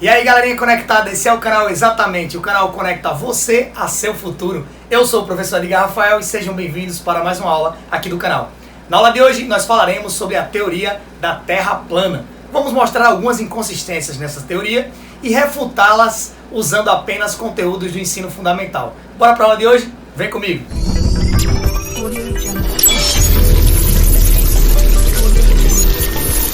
E aí galerinha conectada, esse é o canal Exatamente, o canal conecta você a seu futuro. Eu sou o professor Edgar Rafael e sejam bem-vindos para mais uma aula aqui do canal. Na aula de hoje nós falaremos sobre a teoria da Terra plana. Vamos mostrar algumas inconsistências nessa teoria e refutá-las usando apenas conteúdos do ensino fundamental. Bora para a aula de hoje? Vem comigo!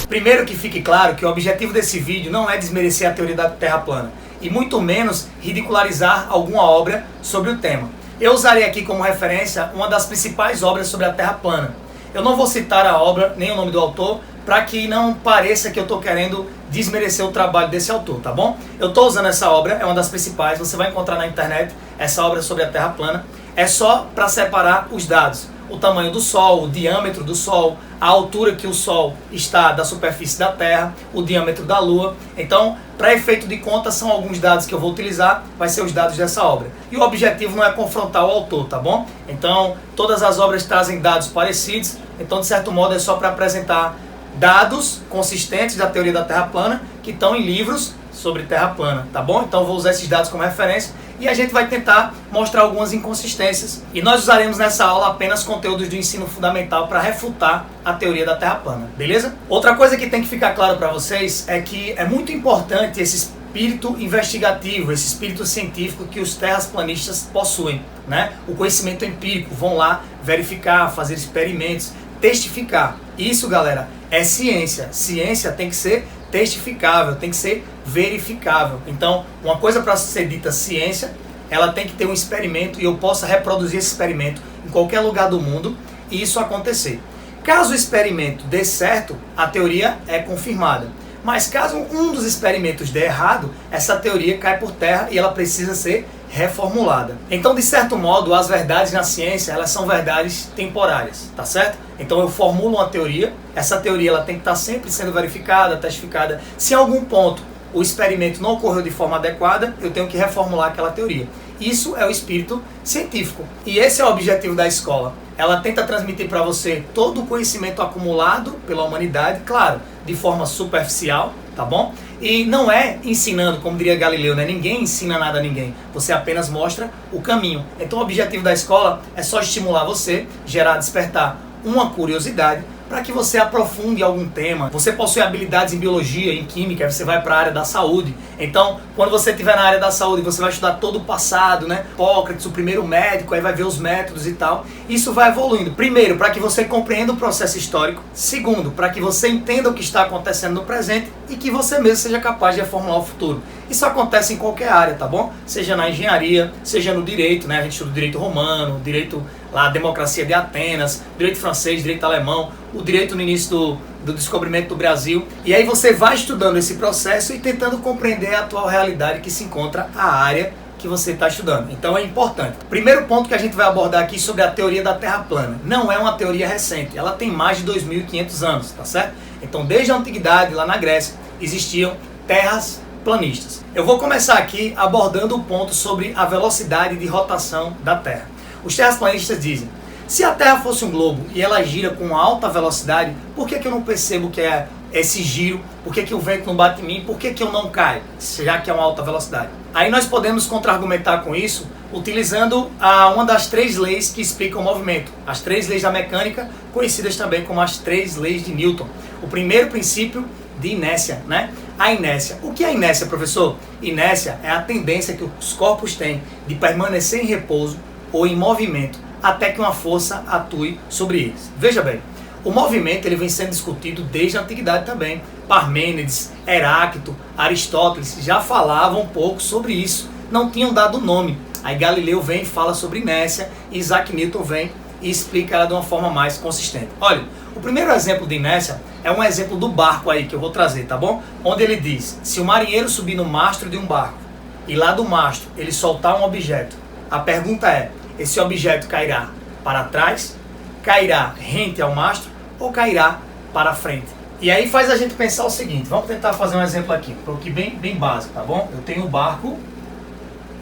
Primeiro que fique claro que o objetivo desse vídeo não é desmerecer a teoria da Terra plana e muito menos ridicularizar alguma obra sobre o tema. Eu usarei aqui como referência uma das principais obras sobre a Terra plana. Eu não vou citar a obra nem o nome do autor para que não pareça que eu estou querendo desmerecer o trabalho desse autor, tá bom? Eu estou usando essa obra, é uma das principais, você vai encontrar na internet essa obra sobre a Terra plana. É só para separar os dados. O tamanho do Sol, o diâmetro do Sol, a altura que o Sol está da superfície da Terra, o diâmetro da Lua. Então, para efeito de conta, são alguns dados que eu vou utilizar, vai ser os dados dessa obra. E o objetivo não é confrontar o autor, tá bom? Então, todas as obras trazem dados parecidos, então, de certo modo, é só para apresentar dados consistentes da teoria da Terra plana, que estão em livros sobre Terra plana, tá bom? Então, eu vou usar esses dados como referência. E a gente vai tentar mostrar algumas inconsistências. E nós usaremos nessa aula apenas conteúdos do ensino fundamental para refutar a teoria da Terra plana, beleza? Outra coisa que tem que ficar claro para vocês é que é muito importante esse espírito investigativo, esse espírito científico que os terraplanistas possuem, né? O conhecimento empírico, vão lá verificar, fazer experimentos, testificar. Isso, galera, é ciência. Ciência tem que ser testificável, tem que ser verificável. Então, uma coisa para ser dita ciência, ela tem que ter um experimento e eu possa reproduzir esse experimento em qualquer lugar do mundo e isso acontecer. Caso o experimento dê certo, a teoria é confirmada. Mas caso um dos experimentos dê errado, essa teoria cai por terra e ela precisa ser reformulada. Então, de certo modo, as verdades na ciência, elas são verdades temporárias, tá certo? Então eu formulo uma teoria, essa teoria ela tem que estar sempre sendo verificada, testificada. Se em algum ponto o experimento não ocorreu de forma adequada, eu tenho que reformular aquela teoria. Isso é o espírito científico. E esse é o objetivo da escola. Ela tenta transmitir para você todo o conhecimento acumulado pela humanidade, claro, de forma superficial, tá bom? E não é ensinando, como diria Galileu, né? Ninguém ensina nada a ninguém. Você apenas mostra o caminho. Então o objetivo da escola é só estimular você, gerar, despertar uma curiosidade para que você aprofunde algum tema. Você possui habilidades em biologia, em química, você vai para a área da saúde. Então, quando você estiver na área da saúde, você vai estudar todo o passado, né? Hipócrates, o primeiro médico, aí vai ver os métodos e tal. Isso vai evoluindo. Primeiro, para que você compreenda o processo histórico. Segundo, para que você entenda o que está acontecendo no presente e que você mesmo seja capaz de reformular o futuro. Isso acontece em qualquer área, tá bom? Seja na engenharia, seja no direito, né? A gente estuda o direito romano, direito lá, a democracia de Atenas, direito francês, direito alemão, o direito no início do descobrimento do Brasil. E aí você vai estudando esse processo e tentando compreender a atual realidade que se encontra a área que você está estudando. Então é importante. Primeiro ponto que a gente vai abordar aqui sobre a teoria da Terra plana. Não é uma teoria recente, ela tem mais de 2.500 anos, tá certo? Então desde a antiguidade, lá na Grécia, existiam terras planistas. Eu vou começar aqui abordando o ponto sobre a velocidade de rotação da Terra. Os terraplanistas dizem: se a Terra fosse um globo e ela gira com alta velocidade, por que eu não percebo que é esse giro? Por que o vento não bate em mim? Por que eu não caio, já que é uma alta velocidade? Aí nós podemos contra-argumentar com isso utilizando uma das 3 leis que explicam o movimento. As 3 leis da mecânica, conhecidas também como as 3 leis de Newton. O primeiro princípio de inércia, né? A inércia. O que é inércia, professor? Inércia é a tendência que os corpos têm de permanecer em repouso ou em movimento até que uma força atue sobre eles. Veja bem, o movimento ele vem sendo discutido desde a antiguidade também. Parmênides, Heráclito, Aristóteles já falavam um pouco sobre isso, não tinham dado nome. Aí Galileu vem e fala sobre inércia, e Isaac Newton vem e explica ela de uma forma mais consistente. Olha, o primeiro exemplo de inércia é um exemplo do barco aí que eu vou trazer, tá bom? Onde ele diz: se o marinheiro subir no mastro de um barco e lá do mastro ele soltar um objeto, a pergunta é: esse objeto cairá para trás, cairá rente ao mastro ou cairá para frente? E aí faz a gente pensar o seguinte, vamos tentar fazer um exemplo aqui, porque bem básico, tá bom? Eu tenho um barco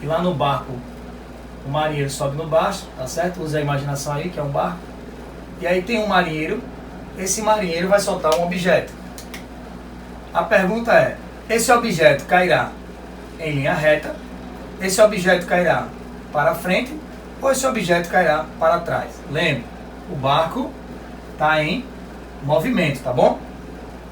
e lá no barco o marinheiro sobe no mastro, tá certo? Usa a imaginação aí, que é um barco. E aí tem um marinheiro, esse marinheiro vai soltar um objeto. A pergunta é: esse objeto cairá em linha reta, esse objeto cairá para frente ou esse objeto cairá para trás. Lembre, o barco está em movimento, tá bom?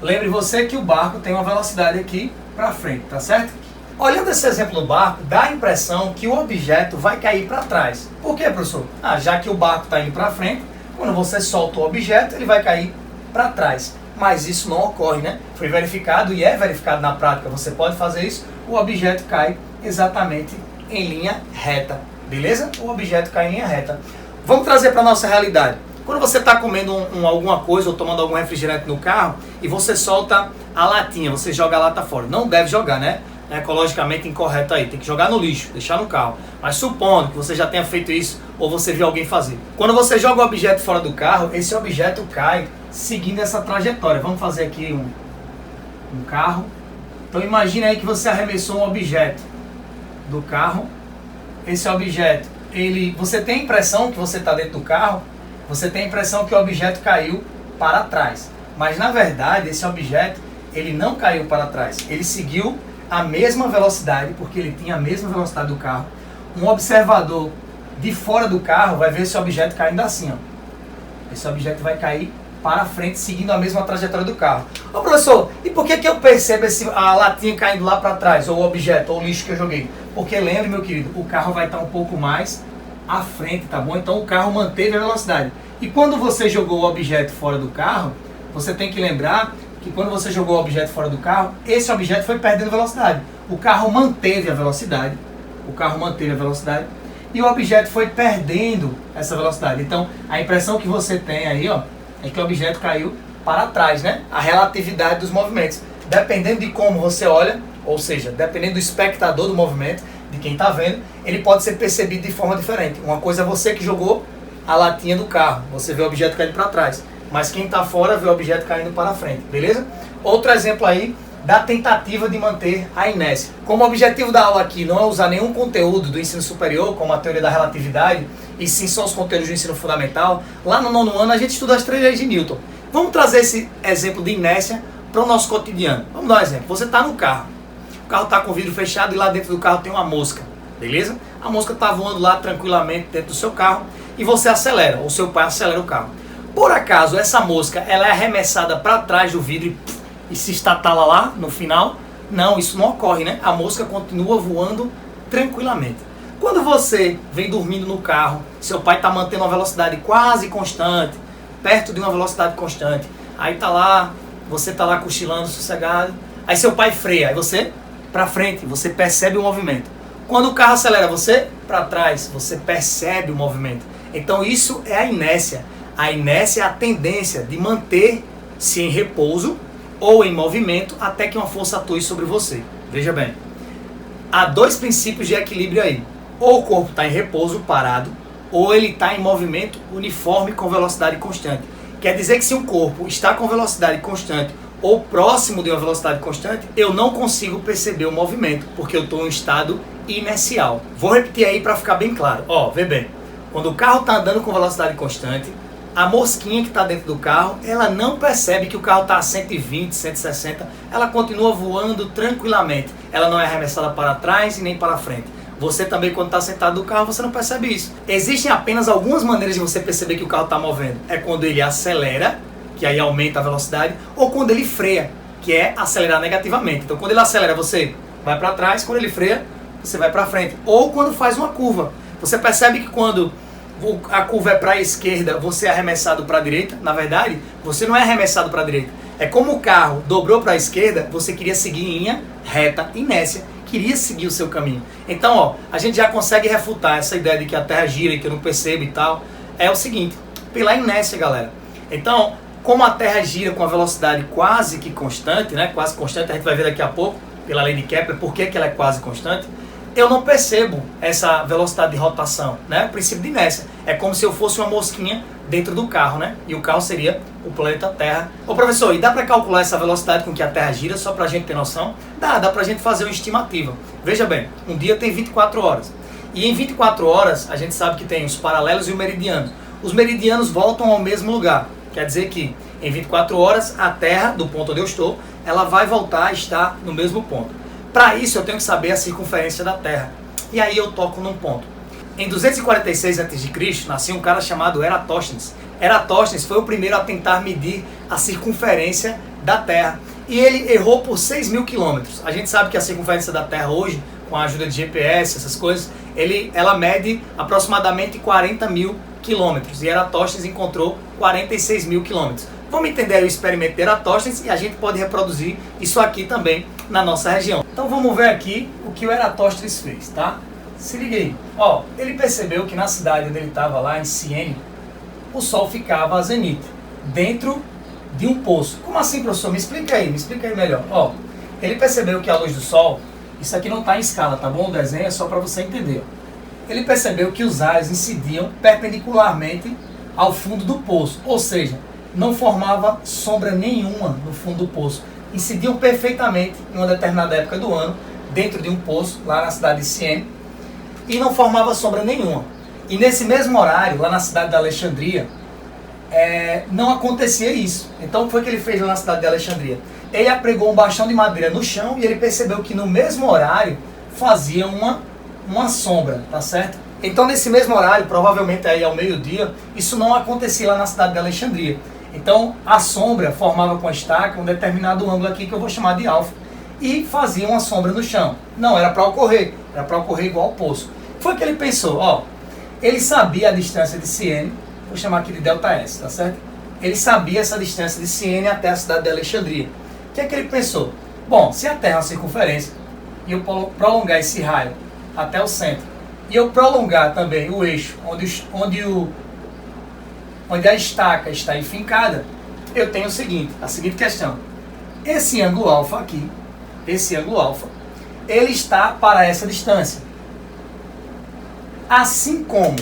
Lembre você que o barco tem uma velocidade aqui para frente, tá certo? Olhando esse exemplo do barco, dá a impressão que o objeto vai cair para trás. Por quê, professor? Já que o barco está indo para frente, quando você solta o objeto, ele vai cair para trás. Mas isso não ocorre, né? Foi verificado e é verificado na prática. Você pode fazer isso, o objeto cai exatamente em linha reta. Beleza? O objeto cai em linha reta. Vamos trazer para a nossa realidade. Quando você está comendo alguma coisa ou tomando algum refrigerante no carro e você solta a latinha, você joga a lata fora. Não deve jogar, né? É ecologicamente incorreto aí. Tem que jogar no lixo, deixar no carro. Mas supondo que você já tenha feito isso ou você viu alguém fazer. Quando você joga o objeto fora do carro, esse objeto cai seguindo essa trajetória. Vamos fazer aqui um carro. Então imagine aí que você arremessou um objeto do carro. Esse objeto, você tem a impressão que você está dentro do carro, você tem a impressão que o objeto caiu para trás. Mas na verdade, esse objeto, ele não caiu para trás. Ele seguiu a mesma velocidade, porque ele tinha a mesma velocidade do carro. Um observador de fora do carro vai ver esse objeto caindo assim, ó. Esse objeto vai cair para frente, seguindo a mesma trajetória do carro. Ô professor, e por que eu percebo a latinha caindo lá para trás, ou o objeto, ou o lixo que eu joguei? Porque lembre, meu querido, o carro vai estar um pouco mais à frente, tá bom? Então o carro manteve a velocidade. E quando você jogou o objeto fora do carro, você tem que lembrar que quando você jogou o objeto fora do carro, esse objeto foi perdendo velocidade. O carro manteve a velocidade. O carro manteve a velocidade. E o objeto foi perdendo essa velocidade. Então, a impressão que você tem aí, ó, é que o objeto caiu para trás, né? A relatividade dos movimentos. Dependendo de como você olha, ou seja, dependendo do espectador do movimento, de quem está vendo, ele pode ser percebido de forma diferente. Uma coisa é você que jogou a latinha do carro. Você vê o objeto caindo para trás. Mas quem está fora vê o objeto caindo para frente, beleza? Outro exemplo aí da tentativa de manter a inércia. Como o objetivo da aula aqui não é usar nenhum conteúdo do ensino superior, como a teoria da relatividade, e sim só os conteúdos do ensino fundamental, lá no 9º ano a gente estuda as 3 leis de Newton. Vamos trazer esse exemplo de inércia para o nosso cotidiano. Vamos dar um exemplo. Você está no carro. O carro está com o vidro fechado e lá dentro do carro tem uma mosca, beleza? A mosca está voando lá tranquilamente dentro do seu carro e você acelera, ou seu pai acelera o carro. Por acaso essa mosca ela é arremessada para trás do vidro e se estatala lá no final? Não, isso não ocorre, né? A mosca continua voando tranquilamente. Quando você vem dormindo no carro, seu pai está mantendo uma velocidade quase constante, perto de uma velocidade constante. Aí tá lá, você tá lá cochilando, sossegado. Aí seu pai freia, aí você para frente, você percebe o movimento. Quando o carro acelera, você para trás, você percebe o movimento. Então isso é a inércia. A inércia é a tendência de manter-se em repouso ou em movimento até que uma força atue sobre você. Veja bem, há 2 princípios de equilíbrio aí. Ou o corpo está em repouso, parado, ou ele está em movimento uniforme com velocidade constante. Quer dizer que se um corpo está com velocidade constante ou próximo de uma velocidade constante, eu não consigo perceber o movimento, porque eu estou em um estado inercial. Vou repetir aí para ficar bem claro. Ó, vê bem, quando o carro está andando com velocidade constante, a mosquinha que está dentro do carro, ela não percebe que o carro está a 120, 160, ela continua voando tranquilamente. Ela não é arremessada para trás e nem para frente. Você também, quando está sentado no carro, você não percebe isso. Existem apenas algumas maneiras de você perceber que o carro está movendo. É quando ele acelera, que aí aumenta a velocidade, ou quando ele freia, que é acelerar negativamente. Então, quando ele acelera, você vai para trás, quando ele freia, você vai para frente. Ou quando faz uma curva. Você percebe que quando a curva é para a esquerda, você é arremessado para a direita. Na verdade, você não é arremessado para a direita. É como o carro dobrou para a esquerda, você queria seguir em linha reta, inércia, queria seguir o seu caminho. Então, ó, a gente já consegue refutar essa ideia de que a Terra gira e que eu não percebo e tal. É o seguinte, pela inércia, galera. Então, como a Terra gira com a velocidade quase que constante, né? Quase constante, a gente vai ver daqui a pouco, pela lei de Kepler, por que ela é quase constante. Eu não percebo essa velocidade de rotação, né? O princípio de inércia. É como se eu fosse uma mosquinha dentro do carro, né? E o carro seria o planeta Terra. Ô professor, e dá para calcular essa velocidade com que a Terra gira, só para a gente ter noção? Dá para a gente fazer uma estimativa. Veja bem, um dia tem 24 horas. E em 24 horas, a gente sabe que tem os paralelos e o meridiano. Os meridianos voltam ao mesmo lugar. Quer dizer que Em 24 horas, a Terra, do ponto onde eu estou, ela vai voltar a estar no mesmo ponto. Para isso, eu tenho que saber a circunferência da Terra. E aí eu toco num ponto. Em 246 a.C., nasceu um cara chamado Eratóstenes. Eratóstenes foi o primeiro a tentar medir a circunferência da Terra. E ele errou por 6.000 quilômetros. A gente sabe que a circunferência da Terra hoje, com a ajuda de GPS, essas coisas, ela mede aproximadamente 40.000 quilômetros. E Eratóstenes encontrou 46.000 quilômetros. Vamos entender o experimento de Eratóstenes e a gente pode reproduzir isso aqui também na nossa região. Então vamos ver aqui o que o Eratóstenes fez, tá? Se liga aí. Ó, ele percebeu que na cidade onde ele estava, lá em Siene, o Sol ficava a zenite, dentro de um poço. Como assim, professor? Me explica aí melhor. Ó, ele percebeu que a luz do Sol, isso aqui não está em escala, tá bom? O desenho é só para você entender. Ele percebeu que os raios incidiam perpendicularmente ao fundo do poço, ou seja, não formava sombra nenhuma no fundo do poço. Incidiam perfeitamente em uma determinada época do ano, dentro de um poço, lá na cidade de Siene, e não formava sombra nenhuma. E nesse mesmo horário, lá na cidade de Alexandria, não acontecia isso. Então o que foi que ele fez lá na cidade de Alexandria? Ele apregou um bastão de madeira no chão e ele percebeu que no mesmo horário fazia uma sombra, tá certo? Então nesse mesmo horário, provavelmente aí ao meio-dia, isso não acontecia lá na cidade de Alexandria. Então a sombra formava com a estaca um determinado ângulo aqui que eu vou chamar de alfa e fazia uma sombra no chão. Não, era para ocorrer igual ao poço. Foi que ele pensou, ó, ele sabia a distância de Siene, vou chamar aqui de ΔS, tá certo? Ele sabia essa distância de Siene até a cidade de Alexandria. O que é que ele pensou? Bom, se a Terra é uma circunferência e eu prolongar esse raio até o centro e eu prolongar também o eixo onde a estaca está enfincada, eu tenho a seguinte questão. Esse ângulo alfa aqui, ele está para essa distância. Assim como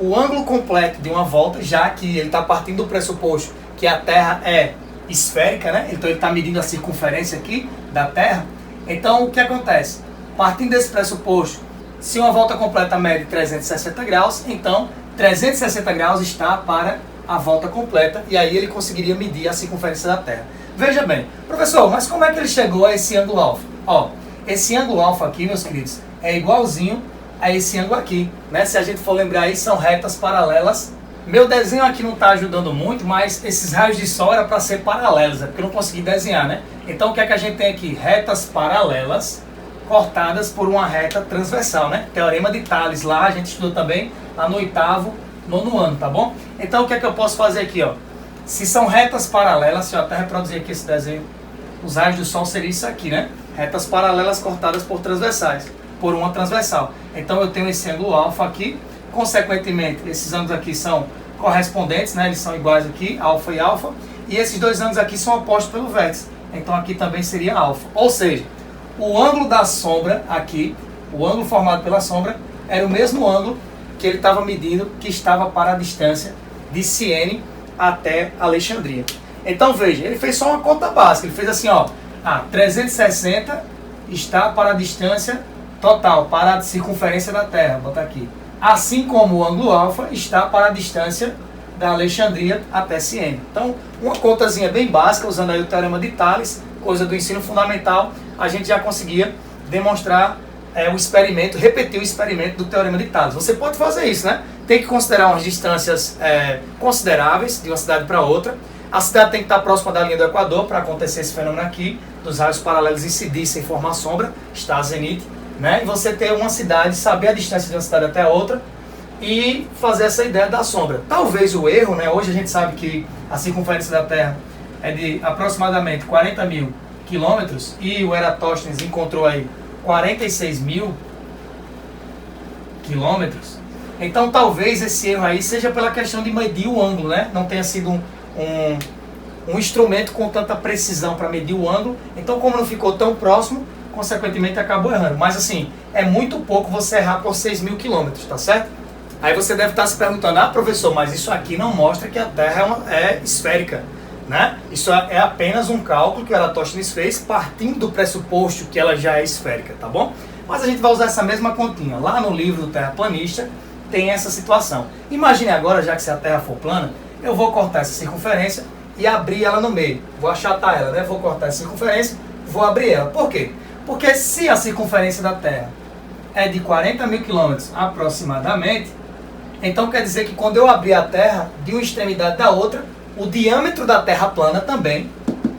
o ângulo completo de uma volta, já que ele está partindo do pressuposto que a Terra é esférica, né? Então ele está medindo a circunferência aqui da Terra. Então o que acontece? Partindo desse pressuposto, se uma volta completa mede 360 graus, então 360 graus está para a volta completa, e aí ele conseguiria medir a circunferência da Terra. Veja bem, professor, mas como é que ele chegou a esse ângulo alfa? Ó, esse ângulo alfa aqui, meus queridos, é igualzinho a esse ângulo aqui, né? Se a gente for lembrar aí, são retas paralelas. Meu desenho aqui não está ajudando muito, mas esses raios de sol era para ser paralelos, é porque eu não consegui desenhar, né? Então o que é que a gente tem aqui? Retas paralelas cortadas por uma reta transversal, né? Teorema de Tales, lá a gente estudou também, lá no 8º, 9º ano, tá bom? Então o que é que eu posso fazer aqui, ó? Se são retas paralelas, se eu até reproduzir aqui esse desenho, os raios do Sol seria isso aqui, né? Retas paralelas cortadas por transversais, por uma transversal. Então eu tenho esse ângulo alfa aqui, consequentemente esses ângulos aqui são correspondentes, né? Eles são iguais aqui, alfa e alfa, e esses dois ângulos aqui são opostos pelo vértice. Então aqui também seria alfa. Ou seja, o ângulo da sombra aqui, o ângulo formado pela sombra, era o mesmo ângulo que ele estava medindo, que estava para a distância de Siene até Alexandria. Então veja, ele fez só uma conta básica, ele fez assim, ó, 360 está para a distância total, para a circunferência da Terra, vou botar aqui. Assim como o ângulo alfa está para a distância da Alexandria até Siene. Então, uma contazinha bem básica, usando aí o teorema de Tales, coisa do ensino fundamental, a gente já conseguia demonstrar o experimento, repetir o experimento do teorema de Tales. Você pode fazer isso, né? Tem que considerar umas distâncias consideráveis de uma cidade para outra. A cidade tem que estar próxima da linha do Equador para acontecer esse fenômeno aqui, dos raios paralelos incidir sem formar sombra, está a zenite, né? E você ter uma cidade, saber a distância de uma cidade até a outra e fazer essa ideia da sombra. Talvez o erro, né? Hoje a gente sabe que a circunferência da Terra é de aproximadamente 40.000 quilômetros e o Eratóstenes encontrou aí 46.000 quilômetros. Então talvez esse erro aí seja pela questão de medir o ângulo, né? Não tenha sido um instrumento com tanta precisão para medir o ângulo. Então como não ficou tão próximo, consequentemente acabou errando. Mas assim, é muito pouco você errar por 6.000 quilômetros, tá certo? Aí você deve estar se perguntando, professor, mas isso aqui não mostra que a Terra é esférica, né? Isso é apenas um cálculo que o Eratóstenes fez partindo do pressuposto que ela já é esférica, tá bom? Mas a gente vai usar essa mesma continha. Lá no livro do Terraplanista tem essa situação. Imagine agora, já que se a Terra for plana, eu vou cortar essa circunferência e abrir ela no meio. Vou achatar ela, né? Vou cortar a circunferência, vou abrir ela. Por quê? Porque se a circunferência da Terra é de 40 mil quilômetros aproximadamente, então quer dizer que quando eu abrir a Terra de uma extremidade da outra, o diâmetro da Terra plana também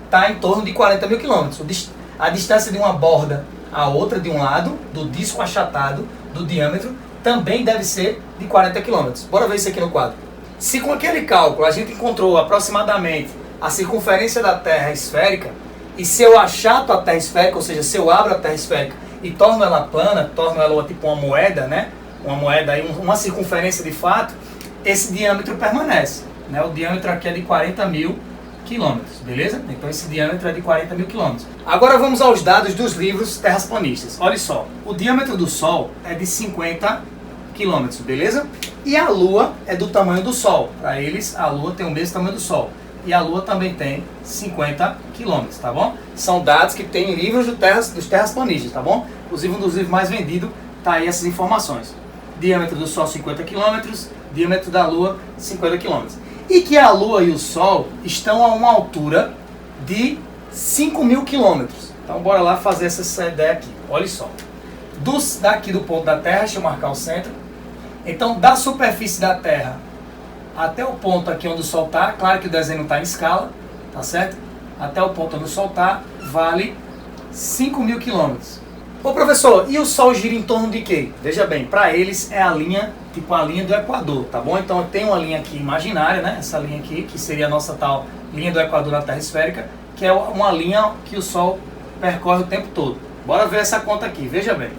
está em torno de 40 mil quilômetros. A distância de uma borda a outra, de um lado, do disco achatado, do diâmetro, também deve ser de 40 quilômetros. Bora ver isso aqui no quadro. Se com aquele cálculo a gente encontrou aproximadamente a circunferência da Terra esférica, e se eu achato a Terra esférica, ou seja, se eu abro a Terra esférica e torno ela plana, torno ela tipo uma moeda, né? Uma moeda aí, uma circunferência de fato, esse diâmetro permanece, né? O diâmetro aqui é de 40 mil quilômetros, beleza? Então esse diâmetro é de 40 mil quilômetros. Agora vamos aos dados dos livros terraplanistas. Olha só, o diâmetro do Sol é de 50 quilômetros, beleza? E a Lua é do tamanho do Sol. Para eles, a Lua tem o mesmo tamanho do Sol. E a Lua também tem 50 quilômetros, tá bom? São dados que tem em livros dos terraplanistas, tá bom? Inclusive um dos livros mais vendidos tá aí essas informações. Diâmetro do Sol 50 km, diâmetro da Lua 50 km. E que a Lua e o Sol estão a uma altura de 5 mil quilômetros. Então bora lá fazer essa ideia aqui. Olha só. Daqui do ponto da Terra, deixa eu marcar o centro. Então da superfície da Terra até o ponto aqui onde o Sol está, claro que o desenho não está em escala, tá certo? Até o ponto onde o Sol está, vale 5 mil quilômetros. Ô professor, e o Sol gira em torno de quê? Veja bem, para eles é a linha, tipo a linha do Equador, tá bom? Então tem uma linha aqui imaginária, né? Essa linha aqui, que seria a nossa tal linha do Equador na Terra esférica, que é uma linha que o Sol percorre o tempo todo. Bora ver essa conta aqui, veja bem.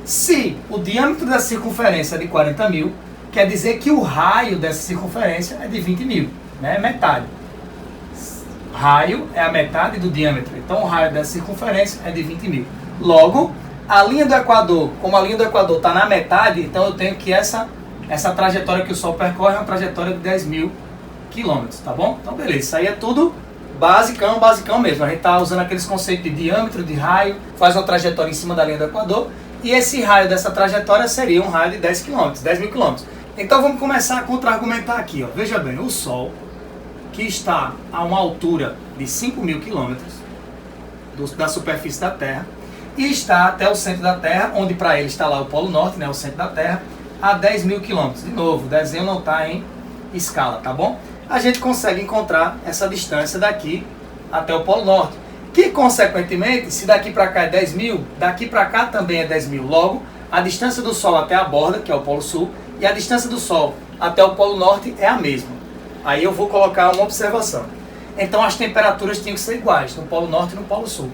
Se o diâmetro da circunferência é de 40 mil, quer dizer que o raio dessa circunferência é de 20 mil, né? Metade. Raio é a metade do diâmetro, então o raio dessa circunferência é de 20 mil. Logo, a linha do Equador, como a linha do Equador está na metade, então eu tenho que essa trajetória que o Sol percorre é uma trajetória de 10 mil quilômetros, tá bom? Então beleza, isso aí é tudo basicão mesmo. A gente está usando aqueles conceitos de diâmetro, de raio, faz uma trajetória em cima da linha do Equador, e esse raio dessa trajetória seria um raio de 10 quilômetros, 10 mil quilômetros. Então vamos começar a contra-argumentar aqui, ó. Veja bem, o Sol, que está a uma altura de 5 mil quilômetros da superfície da Terra, e está até o centro da Terra, onde para ele está lá o Polo Norte, né, o centro da Terra, a 10 mil quilômetros. De novo, o desenho não está em escala, tá bom? A gente consegue encontrar essa distância daqui até o Polo Norte, que consequentemente, se daqui para cá é 10 mil, daqui para cá também é 10 mil. Logo, a distância do Sol até a borda, que é o Polo Sul, e a distância do Sol até o Polo Norte é a mesma. Aí eu vou colocar uma observação. Então as temperaturas tinham que ser iguais, no Polo Norte e no Polo Sul.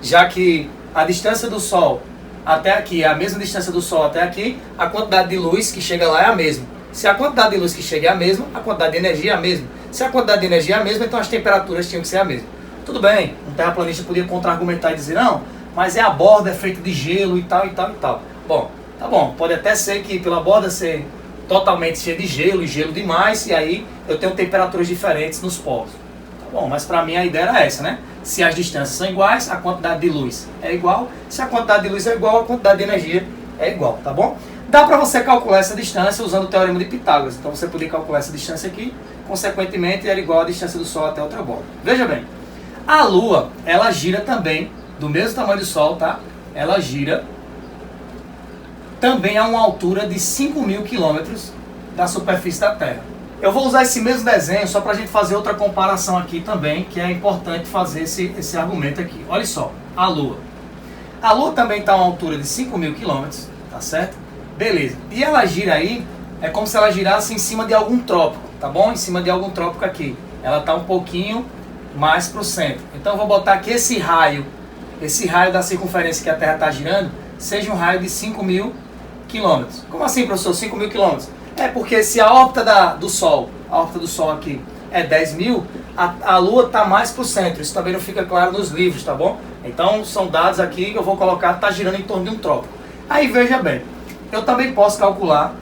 Já que a distância do Sol até aqui é a mesma distância do Sol até aqui, a quantidade de luz que chega lá é a mesma. Se a quantidade de luz que chega é a mesma, a quantidade de energia é a mesma. Se a quantidade de energia é a mesma, então as temperaturas tinham que ser a mesma. Tudo bem, um terraplanista podia contra-argumentar e dizer, não, mas a borda é feita de gelo e tal, e tal, e tal. Bom, tá bom, pode até ser que pela borda ser totalmente cheia de gelo e gelo demais, e aí eu tenho temperaturas diferentes nos polos. Tá bom, mas para mim a ideia era essa, né? Se as distâncias são iguais, a quantidade de luz é igual. Se a quantidade de luz é igual, a quantidade de energia é igual, tá bom? Dá para você calcular essa distância usando o teorema de Pitágoras. Então você poderia calcular essa distância aqui, consequentemente era igual a distância do Sol até outra borda. Veja bem, a Lua, ela gira também, do mesmo tamanho do Sol, tá? Ela gira também a uma altura de 5 mil quilômetros da superfície da Terra. Eu vou usar esse mesmo desenho só para a gente fazer outra comparação aqui também, que é importante fazer esse argumento aqui. Olha só, a Lua. A Lua também está a uma altura de 5 mil quilômetros, tá certo? Beleza. E ela gira aí, é como se ela girasse em cima de algum trópico, tá bom? Em cima de algum trópico aqui. Ela está um pouquinho mais para o centro. Então eu vou botar aqui esse raio da circunferência que a Terra está girando, seja um raio de 5 mil quilômetros. Como assim, professor? 5 mil quilômetros? É porque se a órbita do Sol aqui é 10 mil, a Lua está mais para o centro. Isso também não fica claro nos livros, tá bom? Então são dados aqui que eu vou colocar, está girando em torno de um trópico. Aí veja bem, eu também posso calcular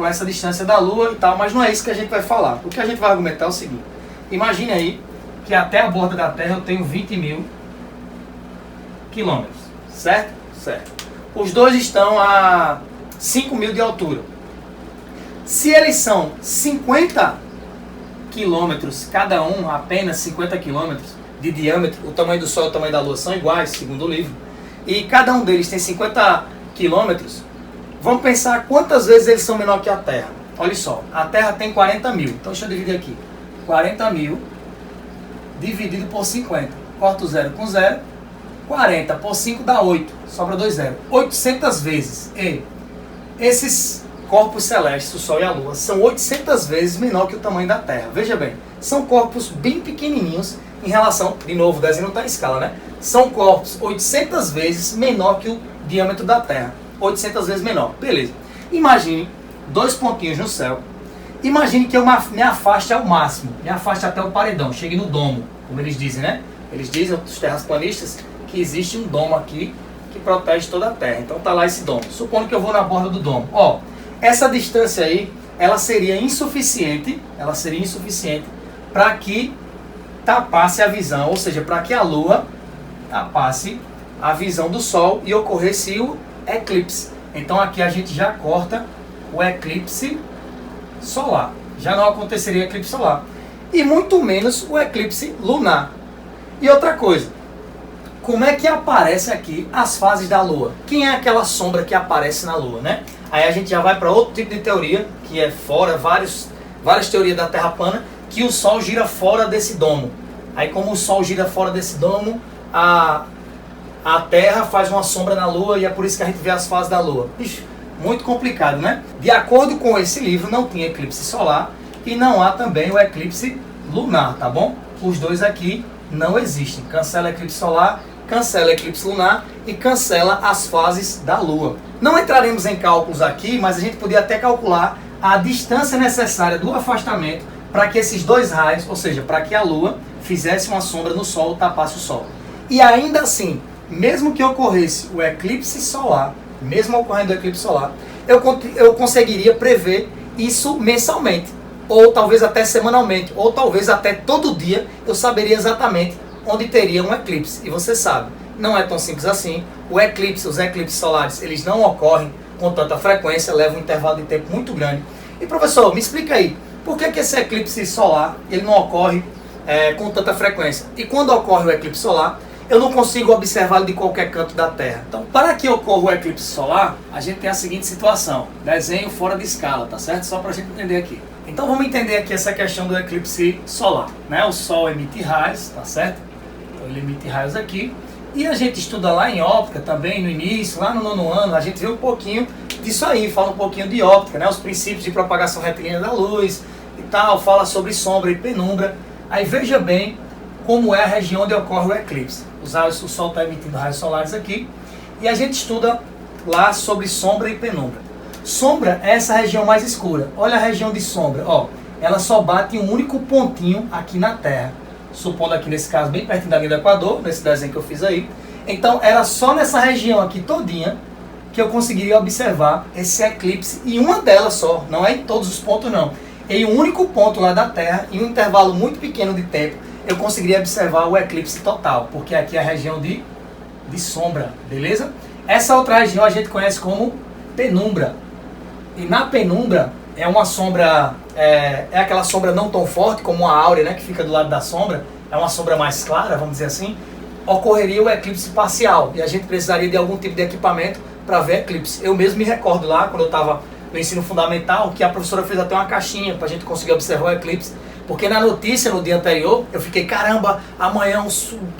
essa distância da Lua e tal, mas não é isso que a gente vai falar. O que a gente vai argumentar é o seguinte: imagine aí que até a borda da Terra eu tenho 20 mil quilômetros, certo? Certo. Os dois estão a 5 mil de altura. Se eles são 50 quilômetros cada um, apenas 50 quilômetros de diâmetro. O tamanho do Sol e o tamanho da Lua são iguais, segundo o livro. E cada um deles tem 50 quilômetros. Vamos pensar quantas vezes eles são menor que a Terra. Olha só, a Terra tem 40 mil. Então deixa eu dividir aqui. 40 mil dividido por 50. Corta o zero com zero. 40 por 5 dá 8. Sobra 2 zeros. 800 vezes. E esses corpos celestes, o Sol e a Lua, são 800 vezes menor que o tamanho da Terra. Veja bem, são corpos bem pequenininhos em relação, de novo, o desenho não está em escala, né? São corpos 800 vezes menor que o diâmetro da Terra. 800 vezes menor. Beleza. Imagine dois pontinhos no céu. Imagine que eu me afaste ao máximo. Me afaste até o paredão. Chegue no domo, como eles dizem, né? Eles dizem, os terraplanistas, que existe um domo aqui que protege toda a Terra. Então tá lá esse domo. Supondo que eu vou na borda do domo. Ó, essa distância aí, ela seria insuficiente para que tapasse a visão, ou seja, para que a Lua tapasse a visão do Sol e ocorresse o eclipse. Então aqui a gente já corta o eclipse solar. Já não aconteceria eclipse solar. E muito menos o eclipse lunar. E outra coisa, como é que aparece aqui as fases da Lua? Quem é aquela sombra que aparece na Lua, né? Aí a gente já vai para outro tipo de teoria, que é fora, várias teorias da Terra plana, que o Sol gira fora desse domo. Aí como o Sol gira fora desse domo, a Terra faz uma sombra na Lua e é por isso que a gente vê as fases da Lua. Ixi, muito complicado, né? De acordo com esse livro, não tinha eclipse solar e não há também o eclipse lunar, tá bom? Os dois aqui não existem. Cancela eclipse solar, cancela eclipse lunar e cancela as fases da Lua. Não entraremos em cálculos aqui, mas a gente podia até calcular a distância necessária do afastamento para que esses dois raios, ou seja, para que a Lua fizesse uma sombra no Sol, tapasse o Sol. E ainda assim, mesmo que ocorresse o eclipse solar, mesmo ocorrendo o eclipse solar, eu conseguiria prever isso mensalmente, ou talvez até semanalmente, ou talvez até todo dia eu saberia exatamente onde teria um eclipse. E você sabe, não é tão simples assim. Os eclipses solares, eles não ocorrem com tanta frequência, levam um intervalo de tempo muito grande. E professor, me explica aí, por que esse eclipse solar ele não ocorre com tanta frequência? E quando ocorre o eclipse solar, eu não consigo observá-lo de qualquer canto da Terra. Então, para que ocorra o eclipse solar, a gente tem a seguinte situação. Desenho fora de escala, tá certo? Só para a gente entender aqui. Então, vamos entender aqui essa questão do eclipse solar, né? O Sol emite raios, tá certo? Então, ele emite raios aqui. E a gente estuda lá em óptica também, no início, lá no 9º ano, a gente vê um pouquinho disso aí, fala um pouquinho de óptica, né? Os princípios de propagação retilínea da luz e tal, fala sobre sombra e penumbra. Aí veja bem como é a região onde ocorre o eclipse. O Sol está emitindo raios solares aqui e a gente estuda lá sobre sombra e penumbra. Sombra é essa região mais escura. Olha a região de sombra, ó, ela só bate em um único pontinho aqui na Terra. Supondo aqui nesse caso bem pertinho da linha do Equador, nesse desenho que eu fiz aí. Então era só nessa região aqui todinha que eu conseguiria observar esse eclipse em uma delas só, não é em todos os pontos não. Em um único ponto lá da Terra, em um intervalo muito pequeno de tempo, eu conseguiria observar o eclipse total, porque aqui é a região de sombra, beleza? Essa outra região a gente conhece como penumbra. E na penumbra é uma sombra, é aquela sombra não tão forte como a áurea, né, que fica do lado da sombra, é uma sombra mais clara, vamos dizer assim, ocorreria o eclipse parcial, e a gente precisaria de algum tipo de equipamento para ver eclipse. Eu mesmo me recordo lá, quando eu estava no ensino fundamental, que a professora fez até uma caixinha para a gente conseguir observar o eclipse, porque na notícia, no dia anterior, eu fiquei, caramba, amanhã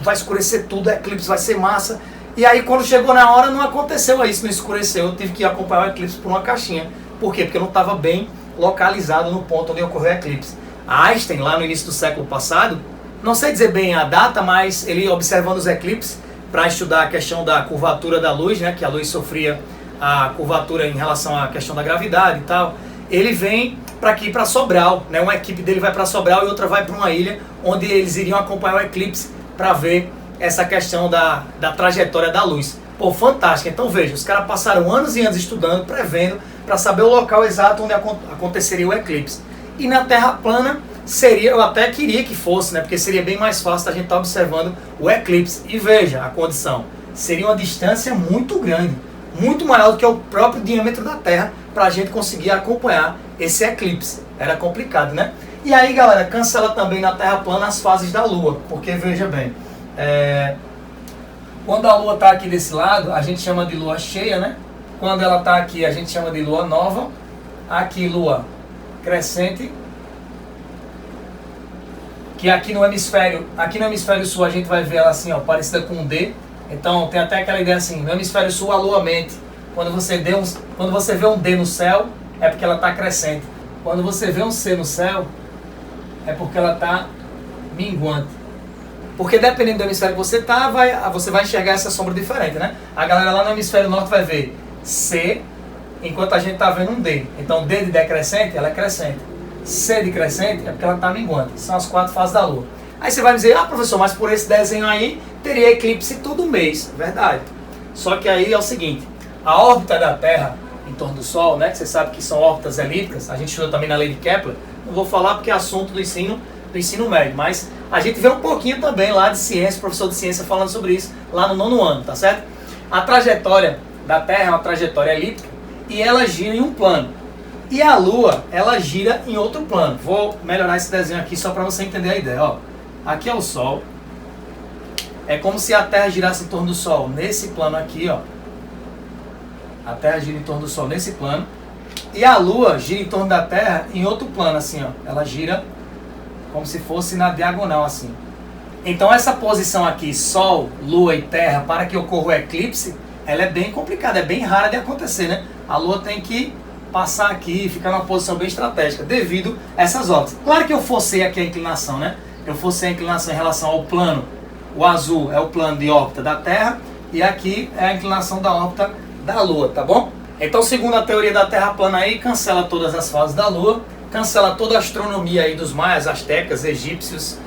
vai escurecer tudo, o eclipse vai ser massa. E aí quando chegou na hora não aconteceu isso, não escureceu, eu tive que acompanhar o eclipse por uma caixinha. Por quê? Porque eu não estava bem localizado no ponto onde ocorreu o eclipse. Einstein, lá no início do século passado, não sei dizer bem a data, mas ele observando os eclipses para estudar a questão da curvatura da luz, né, que a luz sofria a curvatura em relação à questão da gravidade e tal, ele vem para aqui, para Sobral, né? Uma equipe dele vai para Sobral e outra vai para uma ilha, onde eles iriam acompanhar o eclipse para ver essa questão da trajetória da luz. Pô, fantástico. Então veja, os caras passaram anos e anos estudando, prevendo, para saber o local exato onde aconteceria o eclipse. E na Terra plana, seria, eu até queria que fosse, né? Porque seria bem mais fácil a gente estar observando o eclipse. E veja a condição, seria uma distância muito grande, muito maior do que o próprio diâmetro da Terra, para a gente conseguir acompanhar esse eclipse. Era complicado, né? E aí, galera, cancela também na Terra plana as fases da Lua, porque veja bem, quando a Lua está aqui desse lado, a gente chama de Lua cheia, né? Quando ela está aqui, a gente chama de Lua nova. Aqui, Lua crescente. Que aqui no hemisfério sul a gente vai ver ela assim, ó, parecida com um D. Então tem até aquela ideia assim, no hemisfério sul a Lua mente. Quando você vê um D no céu, é porque ela está crescente. Quando você vê um C no céu, é porque ela está minguante. Porque dependendo do hemisfério que você tá, você vai enxergar essa sombra diferente, né? A galera lá no hemisfério norte vai ver C, enquanto a gente tá vendo um D. Então D de decrescente, ela é crescente. C de crescente é porque ela tá minguante. São as 4 fases da Lua. Aí você vai me dizer, professor, mas por esse desenho aí, teria eclipse todo mês. Verdade. Só que aí é o seguinte, a órbita da Terra em torno do Sol, né? Que você sabe que são órbitas elípticas, a gente estudou também na lei de Kepler. Não vou falar porque é assunto do ensino médio, mas a gente vê um pouquinho também lá de ciência, professor de ciência falando sobre isso lá no 9º ano, tá certo? A trajetória da Terra é uma trajetória elíptica e ela gira em um plano. E a Lua, ela gira em outro plano. Vou melhorar esse desenho aqui só para você entender a ideia. Ó, aqui é o Sol. É como se a Terra girasse em torno do Sol nesse plano aqui, ó. A Terra gira em torno do Sol nesse plano. E a Lua gira em torno da Terra em outro plano, assim, ó. Ela gira como se fosse na diagonal assim. Então essa posição aqui, Sol, Lua e Terra, para que ocorra o eclipse, ela é bem complicada, é bem rara de acontecer, né? A Lua tem que passar aqui, ficar numa posição bem estratégica, devido a essas órbitas. Claro que eu forcei aqui a inclinação, né? Eu forcei a inclinação em relação ao plano, o azul é o plano de órbita da Terra, e aqui é a inclinação da órbita da Lua, tá bom? Então, segundo a teoria da Terra plana aí, cancela todas as fases da Lua, cancela toda a astronomia aí dos maias, astecas, egípcios,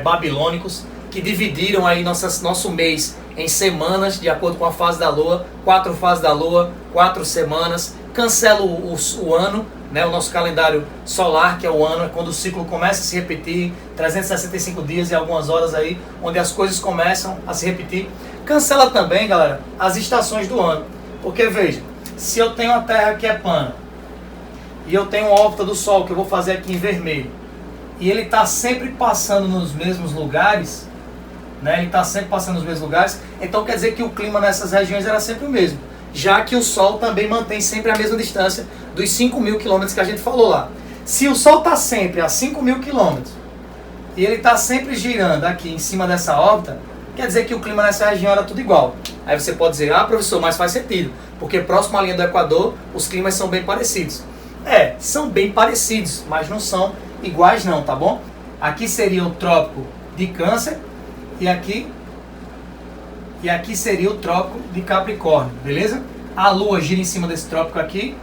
babilônicos, que dividiram aí nosso mês em semanas, de acordo com a fase da Lua, 4 fases da Lua, 4 semanas, cancela o ano, né, o nosso calendário solar, que é o ano, é quando o ciclo começa a se repetir, 365 dias e algumas horas aí, onde as coisas começam a se repetir. Cancela também, galera, as estações do ano, porque veja, se eu tenho a Terra que é plana, e eu tenho uma órbita do Sol, que eu vou fazer aqui em vermelho, e ele está sempre passando nos mesmos lugares, né? Ele está sempre passando nos mesmos lugares, então quer dizer que o clima nessas regiões era sempre o mesmo, já que o Sol também mantém sempre a mesma distância dos 5.000 quilômetros que a gente falou lá. Se o Sol está sempre a 5.000 quilômetros, e ele está sempre girando aqui em cima dessa órbita, quer dizer que o clima nessa região era tudo igual. Aí você pode dizer, professor, mas faz sentido, porque próximo à linha do Equador, os climas são bem parecidos. São bem parecidos, mas não são iguais não, tá bom? Aqui seria o Trópico de Câncer e aqui seria o Trópico de Capricórnio, beleza? A Lua gira em cima desse trópico aqui,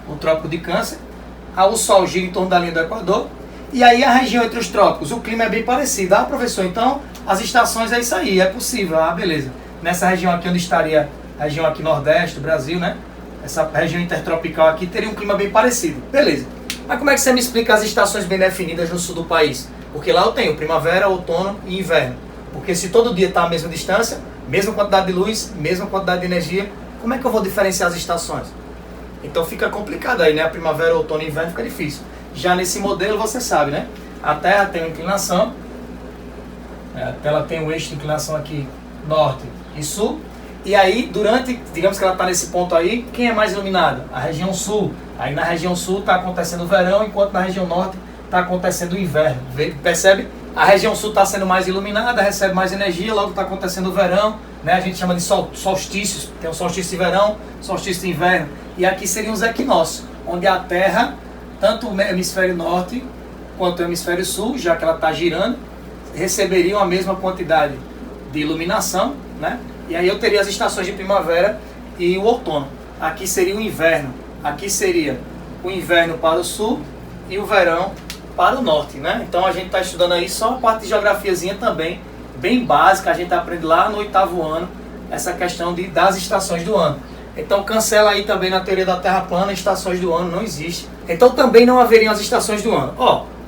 o Trópico de Câncer. O Sol gira em torno da linha do Equador. E aí a região entre os trópicos, o clima é bem parecido. Professor, então as estações é isso aí, é possível. Beleza. Nessa região aqui onde estaria a região aqui nordeste do Brasil, né? Essa região intertropical aqui teria um clima bem parecido. Beleza. Mas como é que você me explica as estações bem definidas no sul do país? Porque lá eu tenho primavera, outono e inverno. Porque se todo dia está a mesma distância, mesma quantidade de luz, mesma quantidade de energia, como é que eu vou diferenciar as estações? Então fica complicado aí, né? A primavera, outono e inverno fica difícil. Já nesse modelo você sabe, né? A Terra tem uma inclinação, ela tem um eixo de inclinação aqui, norte e sul. E aí, digamos que ela está nesse ponto aí, quem é mais iluminado? A região sul. Aí na região sul está acontecendo o verão, enquanto na região norte está acontecendo o inverno. Percebe? A região sul está sendo mais iluminada, recebe mais energia, logo está acontecendo o verão, né? A gente chama de solstícios, tem um solstício de verão, solstício de inverno. E aqui seriam os equinócios, onde a Terra, tanto o hemisfério norte quanto o hemisfério sul, já que ela está girando, receberiam a mesma quantidade de iluminação, né? E aí eu teria as estações de primavera e o outono. Aqui seria o inverno. Aqui seria o inverno para o sul e o verão para o norte, né? Então a gente está estudando aí só uma parte de geografiazinha também, bem básica. A gente aprende lá no 8º ano essa questão das estações do ano. Então cancela aí também na teoria da Terra plana, estações do ano não existe. Então também não haveriam as estações do ano.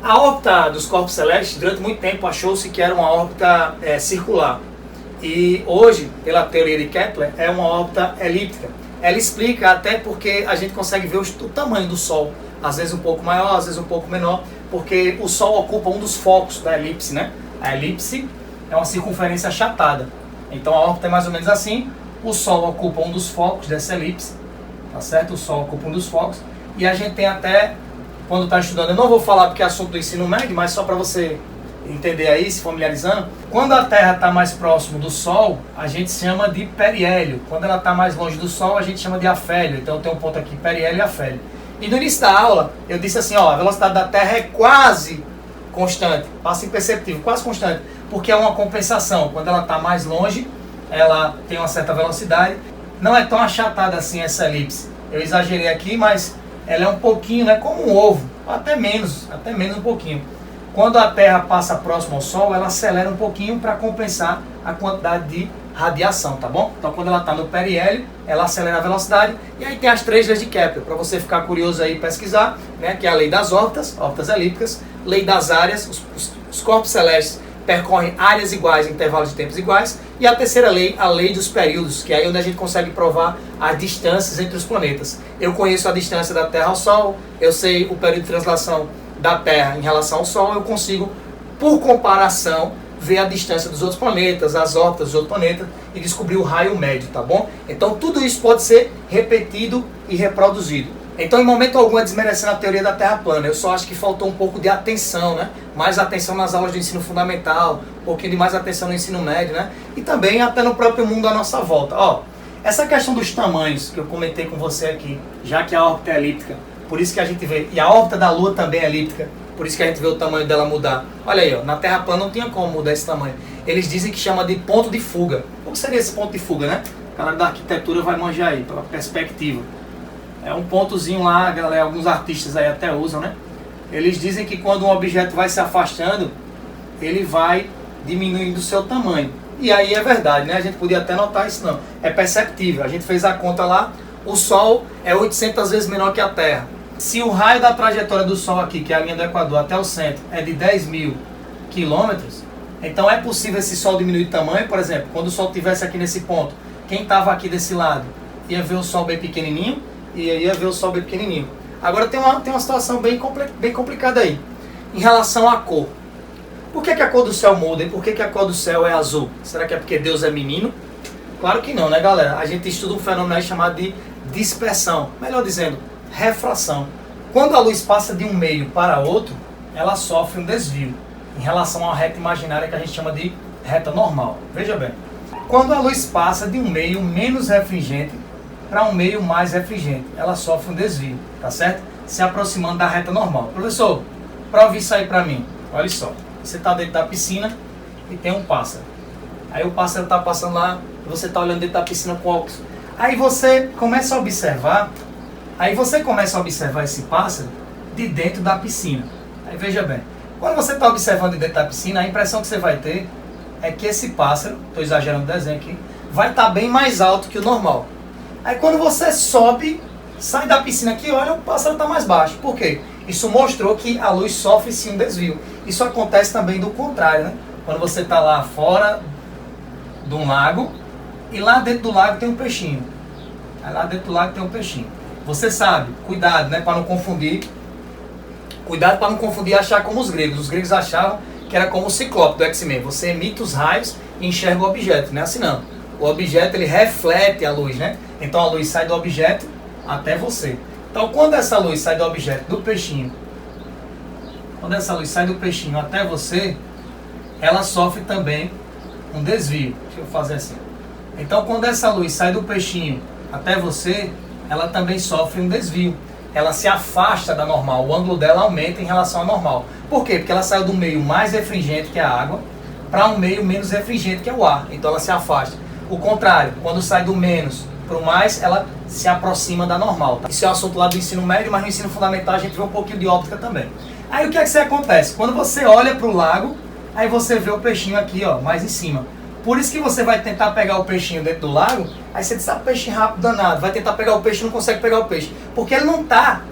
A órbita dos corpos celestes, durante muito tempo achou-se que era uma órbita circular. E hoje, pela teoria de Kepler, é uma órbita elíptica. Ela explica até porque a gente consegue ver o tamanho do Sol às vezes um pouco maior, às vezes um pouco menor, porque o Sol ocupa um dos focos da elipse, né? A elipse é uma circunferência achatada. Então a órbita é mais ou menos assim, o Sol ocupa um dos focos dessa elipse, tá certo? O Sol ocupa um dos focos, e a gente tem até, quando está estudando, eu não vou falar porque é assunto do ensino médio, mas só para você entender aí, se familiarizando, quando a Terra está mais próximo do Sol, a gente chama de periélio. Quando ela está mais longe do Sol, a gente chama de afélio. Então tem um ponto aqui, periélio e afélio. E no início da aula, eu disse assim, ó, a velocidade da Terra é quase constante, passa imperceptível, quase constante, porque é uma compensação. Quando ela está mais longe, ela tem uma certa velocidade. Não é tão achatada assim essa elipse. Eu exagerei aqui, mas ela é um pouquinho, né, como um ovo, até menos um pouquinho. Quando a Terra passa próximo ao Sol, ela acelera um pouquinho para compensar a quantidade de radiação, tá bom? Então quando ela está no periélio, ela acelera a velocidade. E aí tem as 3 leis de Kepler, para você ficar curioso aí e pesquisar, né? Que é a lei das órbitas elípticas, lei das áreas, os corpos celestes percorrem áreas iguais em intervalos de tempos iguais. E a terceira lei, a lei dos períodos, que é aí onde a gente consegue provar as distâncias entre os planetas. Eu conheço a distância da Terra ao Sol, eu sei o período de translação da Terra em relação ao Sol, eu consigo, por comparação, ver a distância dos outros planetas, as órbitas dos outros planetas e descobrir o raio médio, tá bom? Então tudo isso pode ser repetido e reproduzido. Então em momento algum é desmerecendo a teoria da Terra plana, eu só acho que faltou um pouco de atenção, né? Mais atenção nas aulas do ensino fundamental, um pouquinho de mais atenção no ensino médio, né? E também até no próprio mundo à nossa volta. Ó, essa questão dos tamanhos que eu comentei com você aqui, já que a órbita é elíptica, por isso que a gente vê, e a órbita da Lua também é elíptica, por isso que a gente vê o tamanho dela mudar. Olha aí, ó, na Terra plana não tinha como mudar esse tamanho. Eles dizem que chama de ponto de fuga. O que seria esse ponto de fuga, né? A galera da arquitetura vai manjar aí, pela perspectiva. É um pontozinho lá, galera, alguns artistas aí até usam, né? Eles dizem que quando um objeto vai se afastando, ele vai diminuindo o seu tamanho. E aí é verdade, né? A gente podia até notar isso não. É perceptível. A gente fez a conta lá, o Sol é 800 vezes menor que a Terra. Se o raio da trajetória do Sol aqui, que é a linha do Equador, até o centro, é de 10.000 quilômetros, então é possível esse Sol diminuir de tamanho. Por exemplo, quando o Sol estivesse aqui nesse ponto, quem estava aqui desse lado ia ver o Sol bem pequenininho e ia ver o Sol bem pequenininho. Agora tem uma situação bem complicada aí, em relação à cor. Por que a cor do céu muda e por que a cor do céu é azul? Será que é porque Deus é menino? Claro que não, né, galera? A gente estuda um fenômeno aí chamado de dispersão, melhor dizendo, refração. Quando a luz passa de um meio para outro, ela sofre um desvio em relação à reta imaginária que a gente chama de reta normal. Veja bem, quando a luz passa de um meio menos refringente para um meio mais refringente, ela sofre um desvio, tá certo? Se aproximando da reta normal. Professor, prove isso aí para mim. Olha só, você está dentro da piscina e tem um pássaro. Aí o pássaro está passando lá, você está olhando dentro da piscina com óculos. Aí você começa a observar esse pássaro de dentro da piscina. Aí veja bem, quando você está observando de dentro da piscina, a impressão que você vai ter é que esse pássaro, estou exagerando o desenho aqui, vai estar bem mais alto que o normal. Aí quando você sobe, sai da piscina aqui, olha, o pássaro está mais baixo. Por quê? Isso mostrou que a luz sofre sim um desvio. Isso acontece também do contrário, né? Quando você está lá fora de um lago e lá dentro do lago tem um peixinho. Aí lá dentro do lago tem um peixinho. Você sabe, cuidado, né, para não confundir. Cuidado para não confundir e achar como os gregos. Os gregos achavam que era como o Ciclope do X-Men. Você emite os raios e enxerga o objeto, não é assim não. O objeto ele reflete a luz, né? Então a luz sai do objeto até você. Então quando essa luz sai do objeto, do peixinho, até você, ela sofre também um desvio. Deixa eu fazer assim. Então quando essa luz sai do peixinho até você, ela também sofre um desvio. Ela se afasta da normal, o ângulo dela aumenta em relação ao normal. Por quê? Porque ela saiu do meio mais refringente, que é a água, para um meio menos refringente, que é o ar. Então ela se afasta. O contrário, quando sai do menos para o mais, ela se aproxima da normal. Tá? Isso é um assunto lá do ensino médio, mas no ensino fundamental a gente vê um pouquinho de óptica também. Aí o que é que acontece? Quando você olha para o lago, aí você vê o peixinho aqui, ó, mais em cima. Por isso que você vai tentar pegar o peixinho dentro do lago, aí você diz, peixe rápido danado, vai tentar pegar o peixe e não consegue pegar o peixe. Porque ele não está,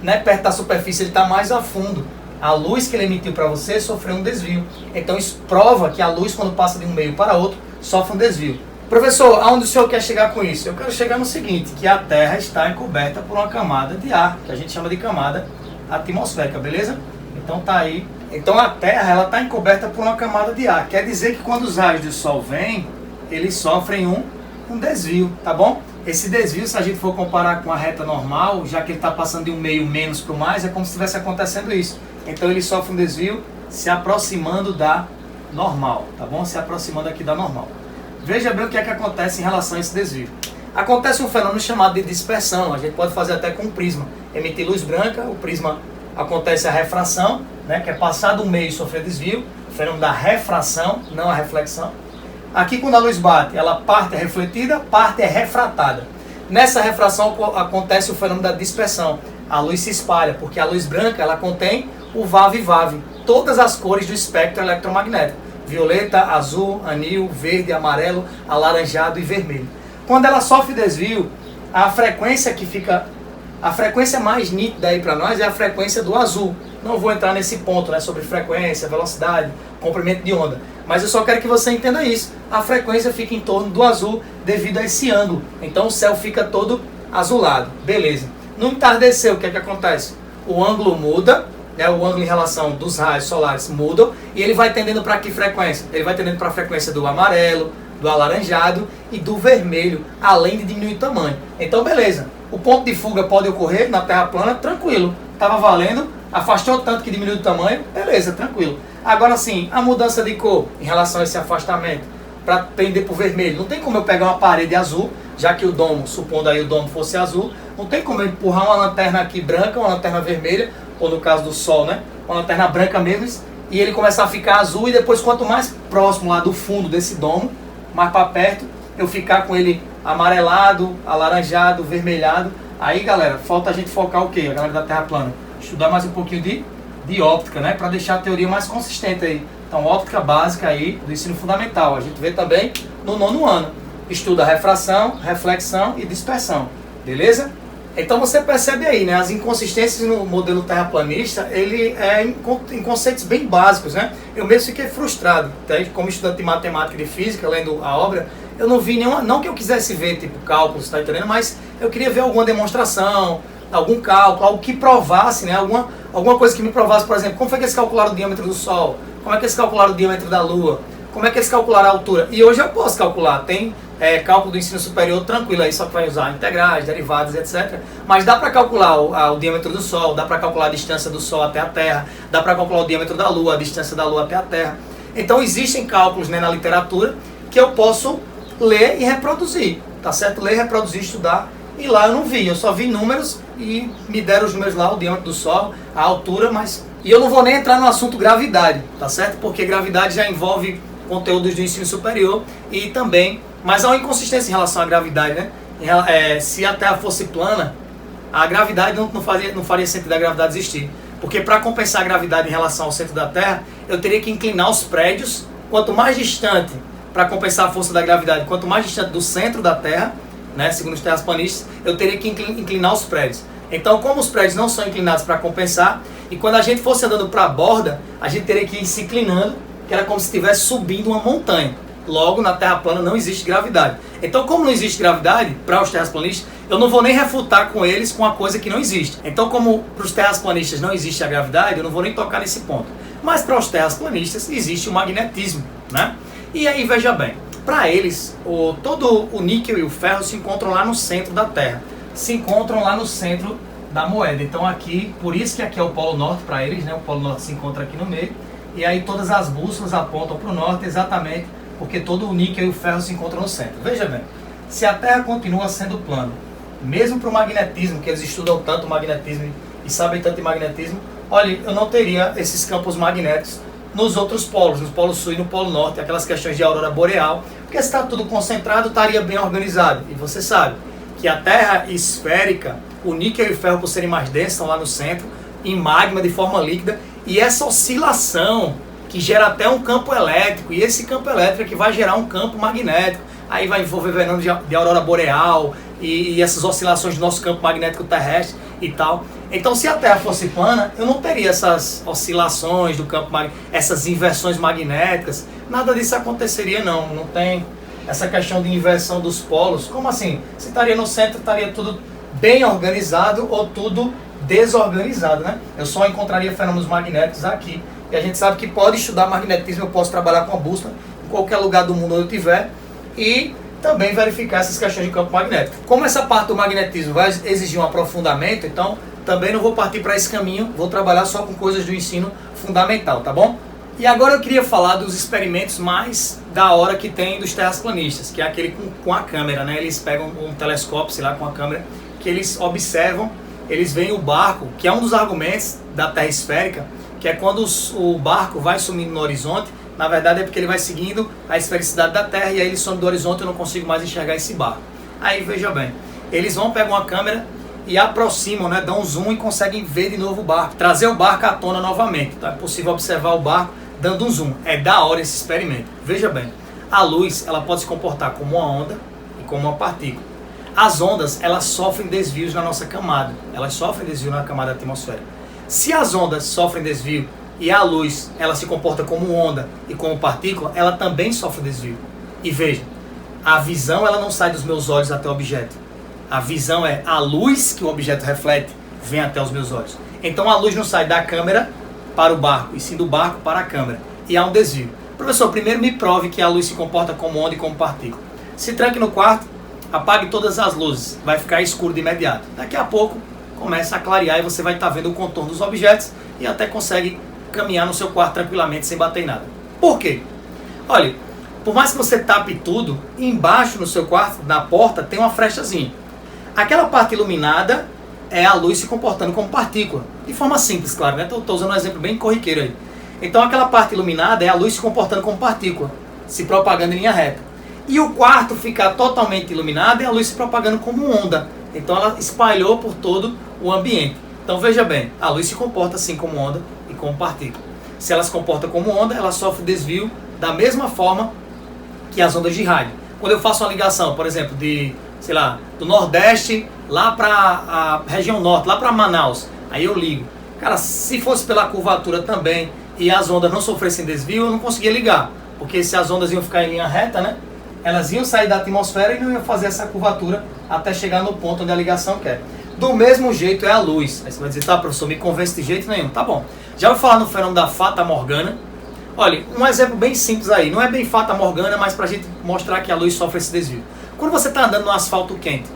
né, perto da superfície, ele está mais a fundo. A luz que ele emitiu para você sofreu um desvio. Então isso prova que a luz, quando passa de um meio para outro, sofre um desvio. Professor, aonde o senhor quer chegar com isso? Eu quero chegar no seguinte, que a Terra está encoberta por uma camada de ar, que a gente chama de camada atmosférica, beleza? Então tá aí. Então a Terra, ela está encoberta por uma camada de ar. Quer dizer que quando os raios do Sol vêm, eles sofrem um desvio, tá bom? Esse desvio, se a gente for comparar com a reta normal, já que ele está passando de um meio menos para o mais, é como se estivesse acontecendo isso. Então ele sofre um desvio se aproximando da normal, tá bom? Se aproximando aqui da normal. Veja bem o que é que acontece em relação a esse desvio. Acontece um fenômeno chamado de dispersão, a gente pode fazer até com um prisma. Emitir luz branca, o prisma acontece a refração, né, que é passar do meio e sofrer desvio, o fenômeno da refração, não a reflexão. Aqui quando a luz bate, ela parte é refletida, parte é refratada. Nessa refração acontece o fenômeno da dispersão. A luz se espalha, porque a luz branca ela contém o VAV-VAV, todas as cores do espectro eletromagnético. Violeta, azul, anil, verde, amarelo, alaranjado e vermelho. Quando ela sofre desvio, a frequência que fica... A frequência mais nítida aí para nós é a frequência do azul. Não vou entrar nesse ponto, né, sobre frequência, velocidade, comprimento de onda. Mas eu só quero que você entenda isso. A frequência fica em torno do azul devido a esse ângulo. Então o céu fica todo azulado. Beleza. No entardecer, o que é que acontece? O ângulo muda, né, o ângulo em relação dos raios solares mudam. E ele vai tendendo para que frequência? Ele vai tendendo para a frequência do amarelo, do alaranjado e do vermelho, além de diminuir o tamanho. Então beleza. O ponto de fuga pode ocorrer na Terra plana, tranquilo. Estava valendo, afastou tanto que diminuiu o tamanho, beleza, tranquilo. Agora sim, a mudança de cor em relação a esse afastamento, para pender para o vermelho, não tem como eu pegar uma parede azul, já que o domo, supondo aí o domo fosse azul, não tem como eu empurrar uma lanterna aqui branca, uma lanterna vermelha, ou no caso do Sol, né, uma lanterna branca mesmo, e ele começar a ficar azul, e depois quanto mais próximo lá do fundo desse domo, mais para perto, eu ficar com ele amarelado, alaranjado, vermelhado. Aí, galera, falta a gente focar o quê? A galera da Terra plana. Estudar mais um pouquinho de óptica, né? Para deixar a teoria mais consistente aí. Então, óptica básica aí do ensino fundamental. A gente vê também no 9º ano. Estuda refração, reflexão e dispersão. Beleza? Então você percebe aí, né? As inconsistências no modelo terraplanista, ele é em conceitos bem básicos, né? Eu mesmo fiquei frustrado, tá? Como estudante de matemática e de física, lendo a obra, eu não vi nenhuma, não que eu quisesse ver tipo cálculos, tá entendendo? Mas eu queria ver alguma demonstração, algum cálculo, algo que provasse, né? Alguma coisa que me provasse, por exemplo, como foi que eles calcularam o diâmetro do Sol? Como é que eles calcularam o diâmetro da Lua? Como é que eles calcularam a altura? E hoje eu posso calcular, tem cálculo do ensino superior tranquilo aí, só que vai usar integrais, derivadas, etc. Mas dá para calcular o diâmetro do Sol, dá para calcular a distância do Sol até a Terra, dá para calcular o diâmetro da Lua, a distância da Lua até a Terra. Então existem cálculos, né, na literatura que eu posso ler e reproduzir, tá certo? Ler, reproduzir, estudar, e lá eu não vi, eu só vi números e me deram os números lá, o diâmetro do Sol, a altura, mas... E eu não vou nem entrar no assunto gravidade, tá certo? Porque gravidade já envolve conteúdos do ensino superior e também... Mas há uma inconsistência em relação à gravidade, né? Se a Terra fosse plana, a gravidade não faria sentido a gravidade existir. Porque para compensar a gravidade em relação ao centro da Terra, eu teria que inclinar os prédios, quanto mais distante, para compensar a força da gravidade, quanto mais distante do centro da Terra, né, segundo os terraplanistas, eu teria que inclinar os prédios. Então, como os prédios não são inclinados para compensar, e quando a gente fosse andando para a borda, a gente teria que ir se inclinando, que era como se estivesse subindo uma montanha. Logo, na Terra plana não existe gravidade. Então, como não existe gravidade, para os terraplanistas, eu não vou nem refutar com eles com a coisa que não existe. Então, como para os terraplanistas não existe a gravidade, eu não vou nem tocar nesse ponto. Mas para os terraplanistas existe o magnetismo, né? E aí, veja bem, para eles, todo o níquel e o ferro se encontram lá no centro da Terra. Se encontram lá no centro da moeda. Então aqui, por isso que aqui é o Polo Norte para eles, né? O Polo Norte se encontra aqui no meio. E aí todas as bússolas apontam para o norte exatamente porque todo o níquel e o ferro se encontram no centro. Veja bem, se a Terra continua sendo plana, mesmo para o magnetismo, que eles estudam tanto magnetismo e sabem tanto de magnetismo, olha, eu não teria esses campos magnéticos nos outros polos, no Polo Sul e no Polo Norte, aquelas questões de aurora boreal, porque se está tudo concentrado, estaria bem organizado. E você sabe que a Terra esférica, o níquel e o ferro, por serem mais densos, estão lá no centro, em magma de forma líquida, e essa oscilação que gera até um campo elétrico, e esse campo elétrico é que vai gerar um campo magnético, aí vai envolver fenômenos de aurora boreal, e essas oscilações do nosso campo magnético terrestre e tal. Então, se a Terra fosse plana, eu não teria essas oscilações do campo magnético, essas inversões magnéticas, nada disso aconteceria não tem essa questão de inversão dos polos. Como assim? Se estaria no centro, estaria tudo bem organizado ou tudo desorganizado, né? Eu só encontraria fenômenos magnéticos aqui. E a gente sabe que pode estudar magnetismo, eu posso trabalhar com a bússola em qualquer lugar do mundo onde eu estiver e também verificar essas questões de campo magnético. Como essa parte do magnetismo vai exigir um aprofundamento, então também não vou partir para esse caminho, vou trabalhar só com coisas do ensino fundamental, tá bom? E agora eu queria falar dos experimentos mais da hora que tem dos terraplanistas, que é aquele com a câmera, né? Eles pegam um telescópio, sei lá, com a câmera, que eles observam, eles veem o barco, que é um dos argumentos da Terra esférica, que é quando o barco vai sumindo no horizonte, na verdade é porque ele vai seguindo a esfericidade da Terra e aí ele some do horizonte e eu não consigo mais enxergar esse barco. Aí veja bem, eles vão pegar uma câmera e aproximam, né, dão um zoom e conseguem ver de novo o barco, trazer o barco à tona novamente. Então é possível observar o barco dando um zoom. É da hora esse experimento. Veja bem, a luz ela pode se comportar como uma onda e como uma partícula. As ondas elas sofrem desvios na nossa camada, elas sofrem desvio na camada atmosférica. Se as ondas sofrem desvio e a luz ela se comporta como onda e como partícula, ela também sofre desvio. E veja, a visão ela não sai dos meus olhos até o objeto. A visão é a luz que o objeto reflete vem até os meus olhos. Então a luz não sai da câmera para o barco, e sim do barco para a câmera. E há um desvio. Professor, primeiro me prove que a luz se comporta como onda e como partícula. Se tranque no quarto, apague todas as luzes, vai ficar escuro de imediato. Daqui a pouco começa a clarear e você vai estar vendo o contorno dos objetos e até consegue caminhar no seu quarto tranquilamente sem bater em nada. Por quê? Olha, por mais que você tape tudo, embaixo no seu quarto, na porta, tem uma frechazinha. Aquela parte iluminada é a luz se comportando como partícula. De forma simples, claro, né? Estou usando um exemplo bem corriqueiro aí. Então aquela parte iluminada é a luz se comportando como partícula, se propagando em linha reta. E o quarto ficar totalmente iluminado é a luz se propagando como onda. Então ela espalhou por todo o ambiente. Então veja bem, a luz se comporta assim como onda e como partícula. Se ela se comporta como onda, ela sofre desvio da mesma forma que as ondas de rádio. Quando eu faço uma ligação, por exemplo, de, sei lá, do Nordeste lá para a região Norte, lá para Manaus, aí eu ligo. Cara, se fosse pela curvatura também e as ondas não sofressem desvio, eu não conseguia ligar. Porque se as ondas iam ficar em linha reta, né? Elas iam sair da atmosfera e não iam fazer essa curvatura até chegar no ponto onde a ligação quer. Do mesmo jeito é a luz. Aí você vai dizer, tá, professor, me convence de jeito nenhum. Tá bom. Já vou falar no fenômeno da Fata Morgana. Olha, um exemplo bem simples aí. Não é bem Fata Morgana, mas pra gente mostrar que a luz sofre esse desvio. Quando você está andando no asfalto quente,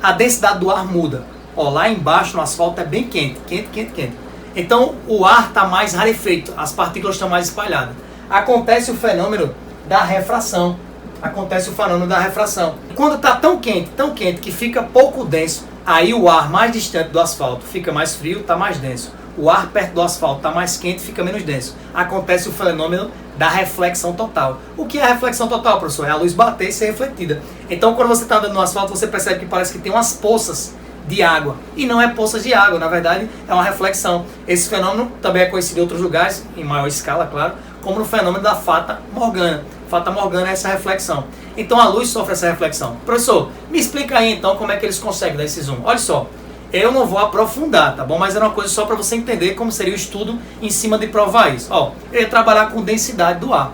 a densidade do ar muda. Ó, lá embaixo no asfalto é bem quente. Quente, quente, quente. Então o ar está mais rarefeito. As partículas estão mais espalhadas. Acontece o fenômeno da refração. Acontece o fenômeno da refração. Quando está tão quente que fica pouco denso, aí o ar mais distante do asfalto fica mais frio, está mais denso. O ar perto do asfalto está mais quente, fica menos denso. Acontece o fenômeno da reflexão total. O que é a reflexão total, professor? É a luz bater e ser refletida. Então, quando você está andando no asfalto, você percebe que parece que tem umas poças de água. E não é poças de água, na verdade, é uma reflexão. Esse fenômeno também é conhecido em outros lugares, em maior escala, claro, como no fenômeno da Fata Morgana. Fata Morgana é essa reflexão. Então a luz sofre essa reflexão. Professor, me explica aí então como é que eles conseguem dar esse zoom. Olha só, eu não vou aprofundar, tá bom? Mas é uma coisa só para você entender como seria o estudo em cima de provar isso. Ó, eu ia trabalhar com densidade do ar,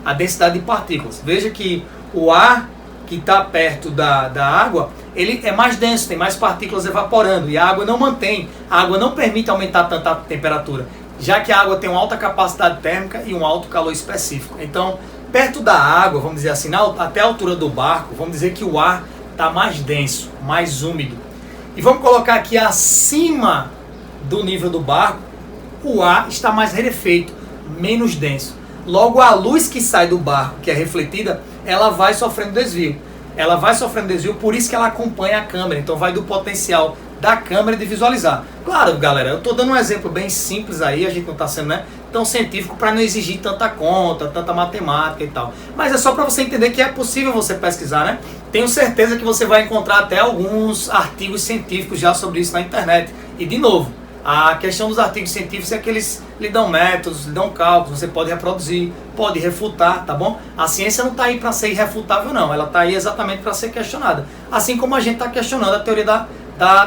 a densidade de partículas. Veja que o ar que está perto da água, ele é mais denso, tem mais partículas evaporando. E a água não mantém, a água não permite aumentar tanta a temperatura, já que a água tem uma alta capacidade térmica e um alto calor específico. Então, perto da água, vamos dizer assim, até a altura do barco, vamos dizer que o ar está mais denso, mais úmido. E vamos colocar aqui acima do nível do barco, o ar está mais rarefeito, menos denso. Logo, a luz que sai do barco, que é refletida, ela vai sofrendo desvio. Ela vai sofrendo desvio, por isso que ela acompanha a câmera. Então vai do potencial da câmera de visualizar. Claro, galera, eu estou dando um exemplo bem simples aí, a gente não está sendo, né, tão científico para não exigir tanta conta, tanta matemática e tal. Mas é só para você entender que é possível você pesquisar, né? Tenho certeza que você vai encontrar até alguns artigos científicos já sobre isso na internet. E de novo, a questão dos artigos científicos é que eles lhe dão métodos, lhe dão cálculos, você pode reproduzir, pode refutar, tá bom? A ciência não está aí para ser irrefutável não, ela está aí exatamente para ser questionada. Assim como a gente está questionando a teoria da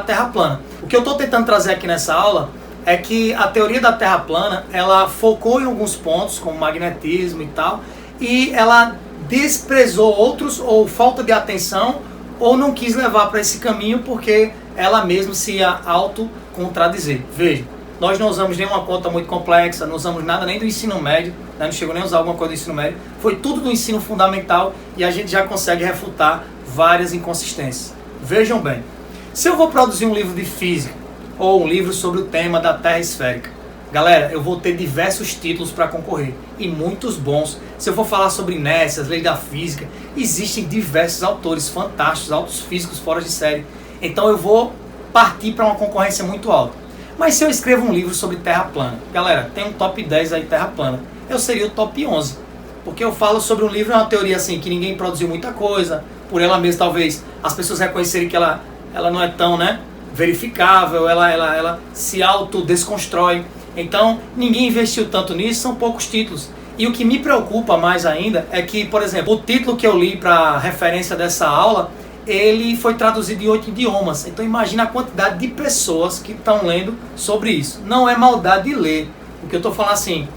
Terra plana. O que eu estou tentando trazer aqui nessa aula é que a teoria da Terra plana, ela focou em alguns pontos, como magnetismo e tal, e ela desprezou outros, ou falta de atenção, ou não quis levar para esse caminho porque ela mesma se ia autocontradizer. Veja, nós não usamos nenhuma conta muito complexa, não usamos nada nem do ensino médio, né? Não chegou nem a usar alguma coisa do ensino médio, foi tudo do ensino fundamental e a gente já consegue refutar várias inconsistências. Vejam bem, se eu vou produzir um livro de física ou um livro sobre o tema da Terra esférica, galera, eu vou ter diversos títulos para concorrer e muitos bons. Se eu for falar sobre inércia, as leis da física, existem diversos autores fantásticos, altos físicos fora de série. Então eu vou partir para uma concorrência muito alta. Mas se eu escrevo um livro sobre terra plana, galera, tem um top 10 aí terra plana, eu seria o top 11. Porque eu falo sobre um livro, é uma teoria assim, que ninguém produziu muita coisa, por ela mesma talvez as pessoas reconhecerem que ela não é tão, né, verificável, ela se autodesconstrói. Então, ninguém investiu tanto nisso, são poucos títulos. E o que me preocupa mais ainda é que, por exemplo, o título que eu li para referência dessa aula, ele foi traduzido em 8 idiomas. Então, imagina a quantidade de pessoas que estão lendo sobre isso. Não é maldade de ler. O que eu estou falando assim,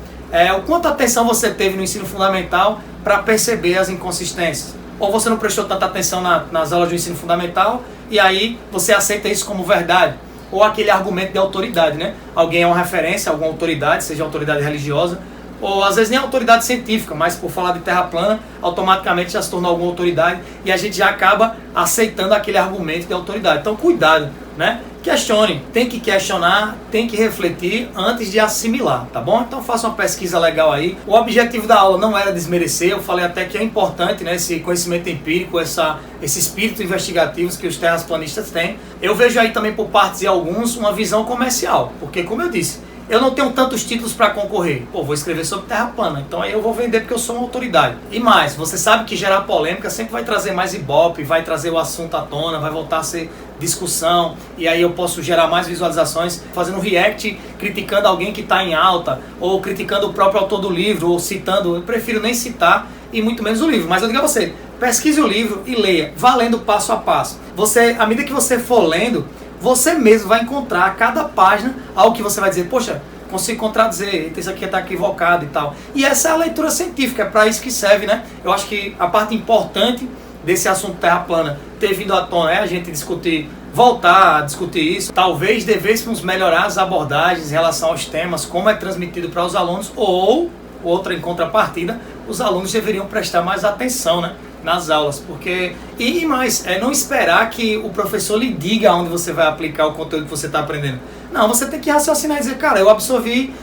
o quanto atenção você teve no ensino fundamental para perceber as inconsistências. Ou você não prestou tanta atenção nas aulas do ensino fundamental e aí você aceita isso como verdade. Ou aquele argumento de autoridade, né? Alguém é uma referência, alguma autoridade, seja autoridade religiosa, ou às vezes nem autoridade científica, mas por falar de terra plana, automaticamente já se tornou alguma autoridade e a gente já acaba aceitando aquele argumento de autoridade. Então cuidado, né? Questione, tem que questionar, tem que refletir antes de assimilar, tá bom? Então faça uma pesquisa legal aí. O objetivo da aula não era desmerecer, eu falei até que é importante, né, esse conhecimento empírico, esse espírito investigativo que os terraplanistas têm. Eu vejo aí também por partes de alguns uma visão comercial, porque como eu disse, eu não tenho tantos títulos para concorrer. Pô, vou escrever sobre terra plana, então aí eu vou vender porque eu sou uma autoridade. E mais, você sabe que gerar polêmica sempre vai trazer mais ibope, vai trazer o assunto à tona, vai voltar a ser discussão, e aí eu posso gerar mais visualizações fazendo um react criticando alguém que está em alta, ou criticando o próprio autor do livro, ou citando. Eu prefiro nem citar, e muito menos o livro. Mas eu digo a você, pesquise o livro e leia, vá lendo passo a passo. Você, à medida que você for lendo, você mesmo vai encontrar a cada página algo que você vai dizer, poxa, consigo contradizer, isso aqui está equivocado e tal. E essa é a leitura científica, é para isso que serve, né? Eu acho que a parte importante desse assunto terra plana ter vindo à tona é a gente discutir, voltar a discutir isso. Talvez devêssemos melhorar as abordagens em relação aos temas, como é transmitido para os alunos, ou, outra em contrapartida, os alunos deveriam prestar mais atenção, né, nas aulas, porque, e mais, não esperar que o professor lhe diga onde você vai aplicar o conteúdo que você está aprendendo. Não, você tem que raciocinar e dizer, cara, eu absorvi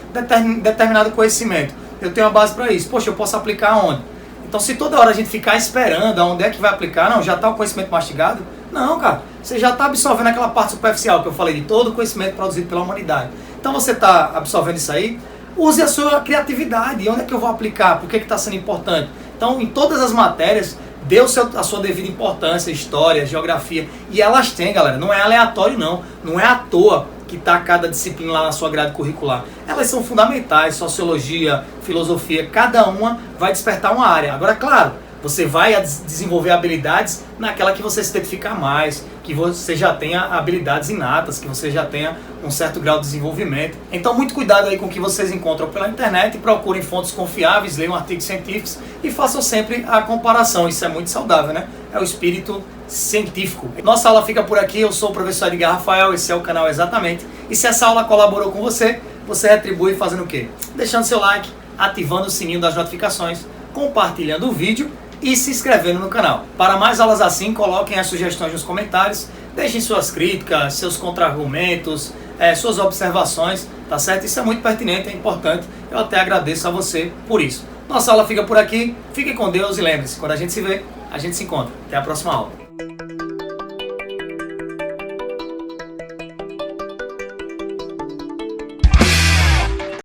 determinado conhecimento, eu tenho a base para isso, poxa, eu posso aplicar aonde? Então, se toda hora a gente ficar esperando aonde é que vai aplicar, não, já está o conhecimento mastigado? Não, cara, você já está absorvendo aquela parte superficial que eu falei de todo o conhecimento produzido pela humanidade. Então, você está absorvendo isso aí, use a sua criatividade, onde é que eu vou aplicar, por que está sendo importante? Então, em todas as matérias, dê a sua devida importância, história, geografia, e elas têm, galera, não é aleatório não é à toa que está cada disciplina lá na sua grade curricular. Elas são fundamentais, sociologia, filosofia, cada uma vai despertar uma área. Agora, claro, você vai desenvolver habilidades naquela que você se identificar mais, que você já tenha habilidades inatas, que você já tenha um certo grau de desenvolvimento. Então, muito cuidado aí com o que vocês encontram pela internet, procurem fontes confiáveis, leiam artigos científicos e façam sempre a comparação. Isso é muito saudável, né? É o espírito científico. Nossa aula fica por aqui, eu sou o professor Edgar Rafael, esse é o canal Exatamente. E se essa aula colaborou com você, você retribui fazendo o quê? Deixando seu like, ativando o sininho das notificações, compartilhando o vídeo e se inscrevendo no canal. Para mais aulas assim, coloquem as sugestões nos comentários, deixem suas críticas, seus contra-argumentos, suas observações, tá certo? Isso é muito pertinente, é importante, eu até agradeço a você por isso. Nossa aula fica por aqui, fiquem com Deus e lembre-se, quando a gente se vê, a gente se encontra. Até a próxima aula.